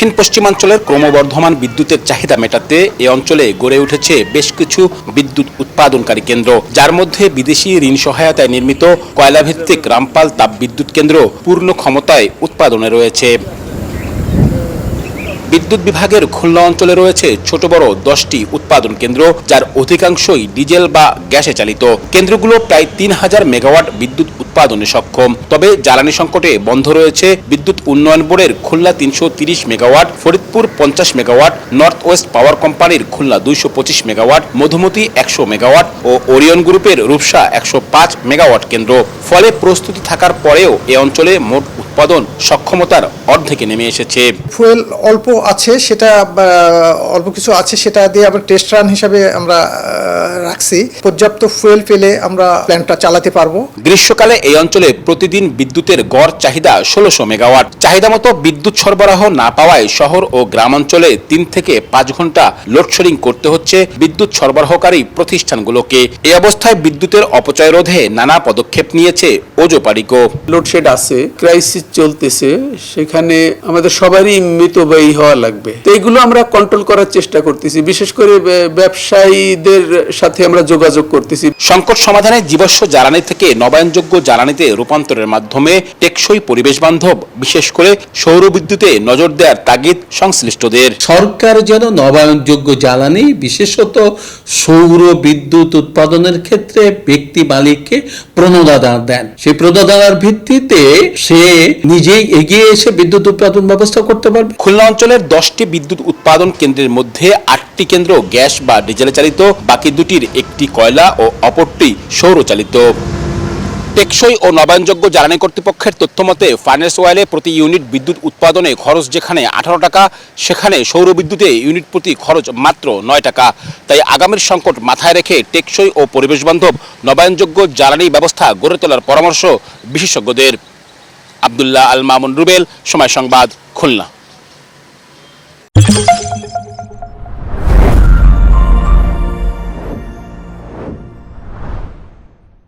দক্ষিণ পশ্চিমাঞ্চলের ক্রমবর্ধমান বিদ্যুতের চাহিদা মেটাতে এ অঞ্চলে গড়ে উঠেছে বেশ কিছু বিদ্যুৎ উৎপাদনকারী কেন্দ্র, যার মধ্যে বিদেশি ঋণ সহায়তায় নির্মিত কয়লাভিত্তিক রামপাল তাপবিদ্যুৎ কেন্দ্র পূর্ণ ক্ষমতায় উৎপাদনে রয়েছে। বিদ্যুৎ বিভাগের খুলনা অঞ্চলে রয়েছে ছোট বড় 10টি উৎপাদন কেন্দ্র, যার অধিকাংশই ডিজেল বা গ্যাসে চালিত। কেন্দ্রগুলো প্রায় 3000 মেগাওয়াট বিদ্যুৎ উৎপাদনে সক্ষম। তবে জ্বালানি সংকটে বন্ধ রয়েছে বিদ্যুৎ উন্নয়ন বোর্ডের Khulna 330 megawatt, Faridpur 50 megawatt, north West পাওয়ার কোম্পানির খুলনা 225 মেগাওয়াট, মধুমতি 100 মেগাওয়াট ও ওরিয়ন গ্রুপের রূপসা 105 মেগাওয়াট কেন্দ্র। ফলে প্রস্তুতি থাকার পরেও এ অঞ্চলে মোট উৎপাদন সক্ষমতার অর্ধেকে নেমে এসেছে। ফুয়েল অল্প আছে, সেটা অল্প কিছু আছে, সেটা দিয়ে আমরা টেস্ট রান হিসাবে আমরা রাখছি। পর্যাপ্ত ফুয়েল পেলে আমরা প্ল্যান্টটা চালাতে পারবো। গ্রীষ্মকালে এই অঞ্চলে প্রতিদিন বিদ্যুতের গড় চাহিদা 1600 মেগাওয়াট। চাহিদা মতো বিদ্যুৎ সরবরাহ না পাওয়ায় শহর ও গ্রামাঞ্চলে 3 থেকে 5 ঘন্টা লোডশেডিং করতে হচ্ছে বিদ্যুৎ সরবরাহকারী প্রতিষ্ঠানগুলোকে। এই অবস্থায় বিদ্যুতের অপচয় রোধে নানা পদক্ষেপ নিয়েছে ওজোপারিকো। লোডশেড আছে, ক্রাইসিস চলতেছে, সেখানে আমাদের সবারই মিতব্যয়ী হওয়া লাগবে। তো এগুলো আমরা কন্ট্রোল করার চেষ্টা করতেছি, বিশেষ করে ব্যবসায়ীদের সাথে আমরা যোগাযোগ করতেছি। সংকট সমাধানে জীবাশ্ম জ্বালানি থেকে নবায়নযোগ্য জ্বালানিতে রূপান্তরের মাধ্যমে টেকসই পরিবেশ বান্ধব বিশেষ করে সৌর বিদ্যুতে নজর দেওয়ার তাগিদ সংশ্লিষ্টদের। সরকার যেন নবায়নযোগ্য জ্বালানি বিশেষত সৌর বিদ্যুৎ উৎপাদনের ক্ষেত্রে ব্যক্তি মালিককে প্রণোদনা দেন। সেই প্রণোদনার ভিত্তিতে সে নিজেই এগিয়ে এসে বিদ্যুৎ উৎপাদন ব্যবস্থা করতে পারবে। খুলনা অঞ্চলের 10টি বিদ্যুৎ উৎপাদন কেন্দ্রের মধ্যে 8টি কেন্দ্র গ্যাস বা ডিজেলে চালিত, বাকি দুটির একটি কয়লা ও অপরটি সৌরচালিত। টেকসই ও নবায়নযোগ্য জ্বালানি কর্তৃপক্ষের তথ্যমতে ফার্নেস অয়েলে প্রতি ইউনিট বিদ্যুৎ উৎপাদনে খরচ যেখানে 18 টাকা, সেখানে সৌর বিদ্যুতে ইউনিট প্রতি খরচ মাত্র 9 টাকা। তাই আগামীর সংকট মাথায় রেখে টেকসই ও পরিবেশ বান্ধব নবায়নযোগ্য জ্বালানি ব্যবস্থা গড়ে তোলার পরামর্শ বিশেষজ্ঞদের। আব্দুল্লাহ আল মামুন রুবেল, সময় সংবাদ, খুলনা।